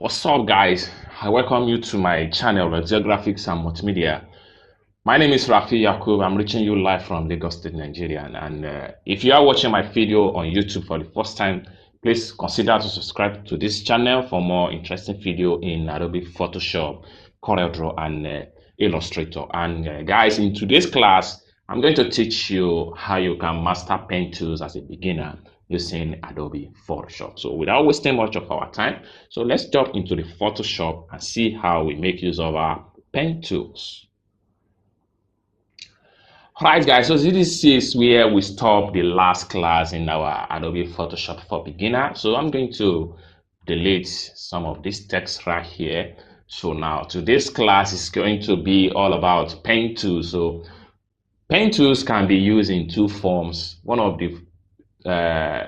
What's up, guys? I welcome you to my channel, Graphics and Multimedia. My name is Rafi Yakub. I'm reaching you live from Lagos State, Nigeria. And if you are watching my video on YouTube for the first time, please consider to subscribe to this channel for more interesting video in Adobe Photoshop, CorelDRAW, and Illustrator. And guys, in today's class, I'm going to teach you how you can master pen tools as a beginner using Adobe Photoshop. So without wasting much of our time, so let's jump into the Photoshop and see how we make use of our pen tools. Alright guys, so this is where we stop the last class in our Adobe Photoshop for beginner. So I'm going to delete some of this text right here. So now today's class is going to be all about pen tools. So pen tools can be used in two forms. Pen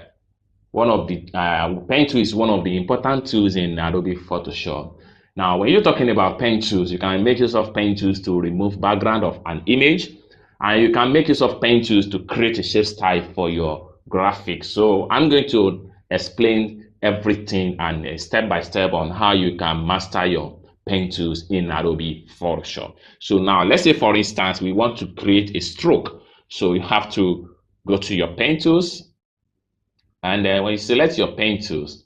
tool is one of the important tools in Adobe Photoshop. Now, when you're talking about pen tools, you can make use of pen tools to remove background of an image, and you can make use of pen tools to create a shape style for your graphics. So I'm going to explain everything and step by step on how you can master your pen tools in Adobe Photoshop. So now, let's say for instance, we want to create a stroke. So you have to go to your pen tools. And then when you select your pen tools,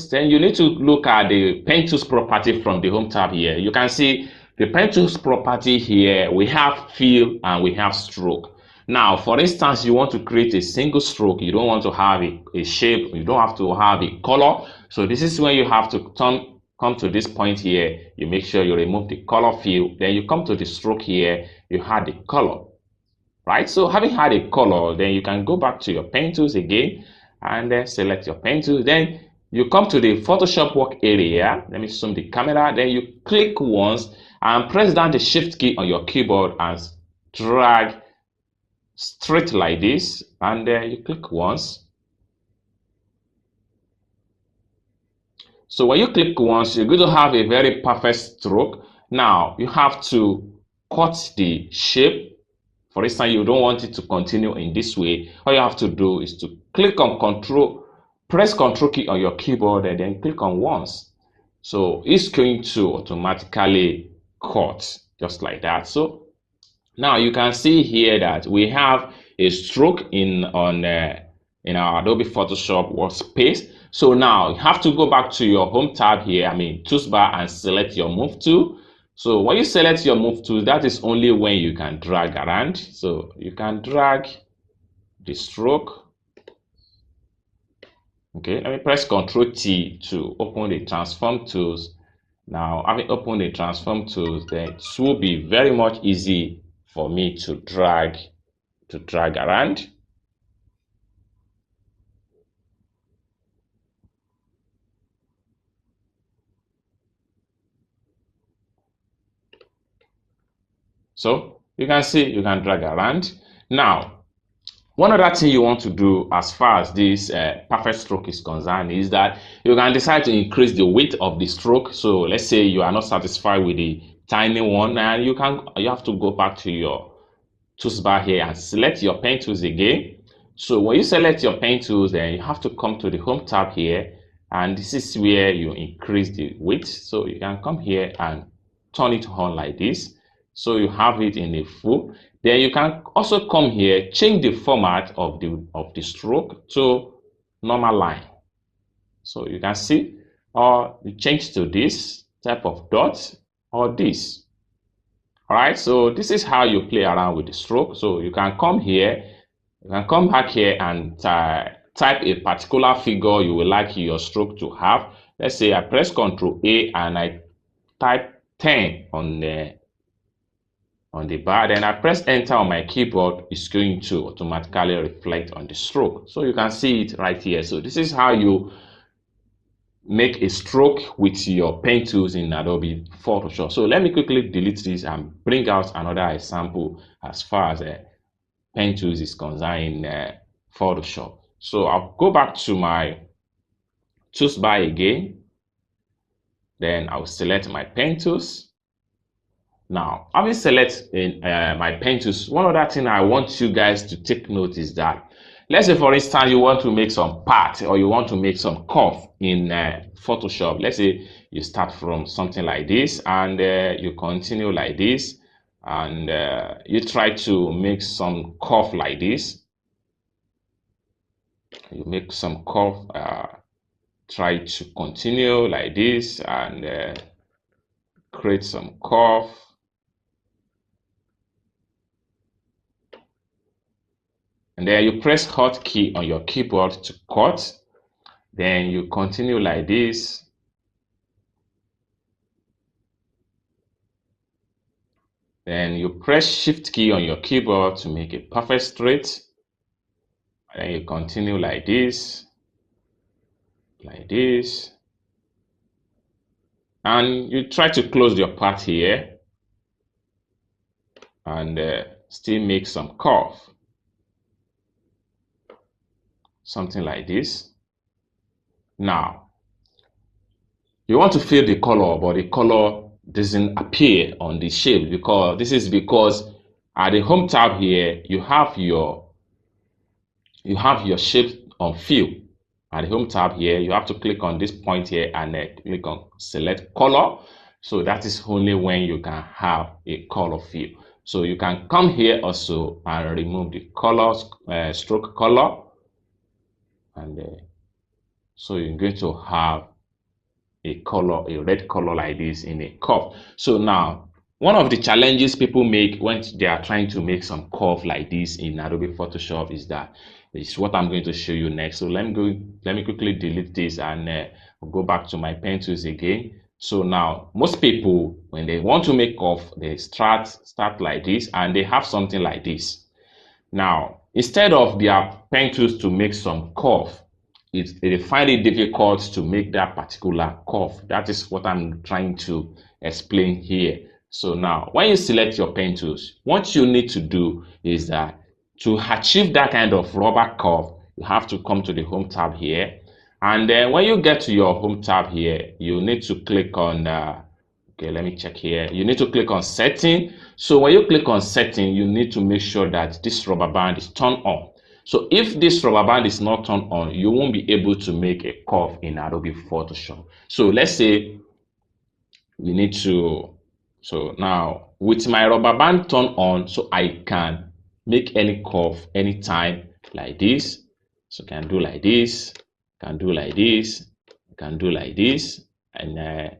then you need to look at the pen tools property from the home tab here. You can see the pen tools property here. We have fill and we have stroke. Now, for instance, you want to create a single stroke. You don't want to have a shape. You don't have to have a color. So this is when you have to come to this point here. You make sure you remove the color fill. Then you come to the stroke here. You add the color. Right, so having had a color, then you can go back to your pen tools again and then select your pen tools. Then you come to the Photoshop work area. Let me zoom the camera. Then you click once and press down the shift key on your keyboard and drag straight like this. And then you click once. So when you click once, you're going to have a very perfect stroke. Now you have to cut the shape. For instance, you don't want it to continue in this way. All you have to do is to click on press Ctrl key on your keyboard and then click on once. So it's going to automatically cut just like that. So now you can see here that we have a stroke in our Adobe Photoshop workspace. So now you have to go back to your home tab here, toolbar, and select your move tool. So when you select your move tool, that is only when you can drag around. So you can drag the stroke. Okay, let me press Ctrl T to open the transform tools. Now, having opened the transform tools, then it will be very much easy for me to drag around. So you can see you can drag around. Now, one other thing you want to do as far as this perfect stroke is concerned is that you can decide to increase the width of the stroke. So let's say you are not satisfied with the tiny one, and you have to go back to your toolbar here and select your pen tools again. So when you select your pen tools, then you have to come to the home tab here, and this is where you increase the width. So you can come here and turn it on like this. So you have it in a full. Then you can also come here, change the format of the stroke to normal line. So you can see, or you change to this type of dot or this. All right, so this is how you play around with the stroke. So you can come here, you can come back here and type a particular figure you would like your stroke to have. Let's say I press Ctrl A and I type 10 on the bar, then I press enter on my keyboard. It's going to automatically reflect on the stroke. So you can see it right here. So this is how you make a stroke with your pen tools in Adobe Photoshop. So let me quickly delete this and bring out another example as far as pen tools is concerned in Photoshop. So I'll go back to my toolbar again. Then I'll select my pen tools. Now, having selected my pen tools, one other thing I want you guys to take note is that let's say for instance you want to make some part or you want to make some curve in Photoshop. Let's say you start from something like this and you continue like this, and you try to make some curve like this. You make some curve, try to continue like this and create some curve. And then you press hotkey on your keyboard to cut. Then you continue like this. Then you press shift key on your keyboard to make a perfect straight. And then you continue like this. And you try to close your part here and still make some curve. Something like this. Now, you want to fill the color, but the color doesn't appear on the shape because at the home tab here you have your shape on fill. At the home tab here you have to click on this point here and click on select color. So that is only when you can have a color fill. So you can come here also and remove the colors, stroke color, and so you're going to have a color, a red color like this in a curve. So now, one of the challenges people make when they are trying to make some curve like this in Adobe Photoshop is what I'm going to show you next. So let me quickly delete this and go back to my pen tools again. So now, most people, when they want to make curve, they start like this and they have something like this. Now, instead of their pen tools to make some curve, they find it difficult to make that particular curve. That is what I'm trying to explain here. So now, when you select your pen tools, what you need to do is that to achieve that kind of rubber curve, you have to come to the home tab here. And then when you get to your home tab here, you need to click on, okay, let me check here. You need to click on setting. So when you click on setting, you need to make sure that this rubber band is turned on. So if this rubber band is not turned on, you won't be able to make a curve in Adobe Photoshop. So let's say we need to, so now with my rubber band turned on, so I can make any curve anytime like this. So I can do like this, can do like this, can do like this, and I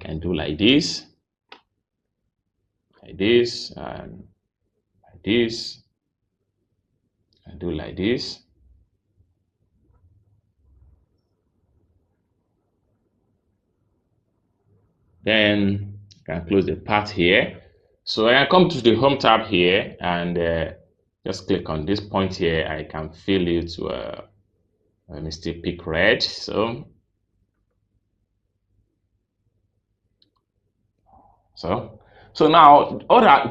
can do like this, and like this, and do like this. Then I can close the part here. So I can come to the home tab here and just click on this point here. I can fill it to let me still pick red. So now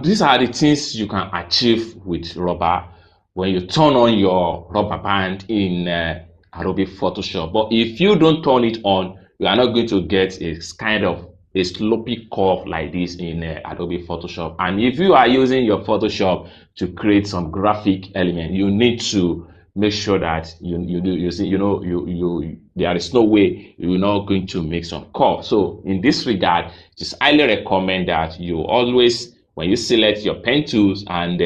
these are the things you can achieve with rubber when you turn on your rubber band in Adobe Photoshop. But if you don't turn it on, you are not going to get a kind of a slopey curve like this in Adobe Photoshop. And if you are using your Photoshop to create some graphic element, you need to make sure that there is no way you're not going to make some curve. So in this regard, it is highly recommend that you always, when you select your pen tools, and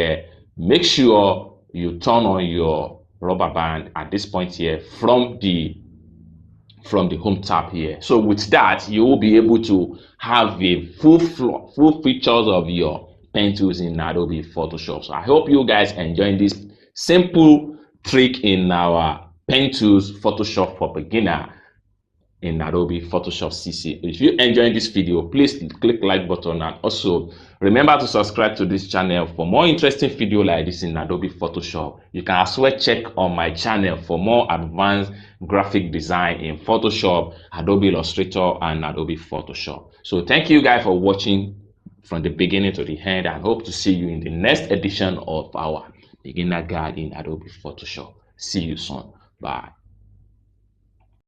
make sure you turn on your rubber band at this point here from the home tab here. So with that, you will be able to have a full features of your pen tools in Adobe Photoshop. So I hope you guys enjoying this simple trick in our pen tools Photoshop for beginner in Adobe Photoshop CC. If you enjoyed this video, please click like button, and also remember to subscribe to this channel for more interesting video like this in Adobe Photoshop. You can as well check on my channel for more advanced graphic design in Photoshop, Adobe Illustrator, and Adobe Photoshop. So thank you guys for watching from the beginning to the end, and hope to see you in the next edition of our beginner guide in Adobe Photoshop. See you soon. Bye.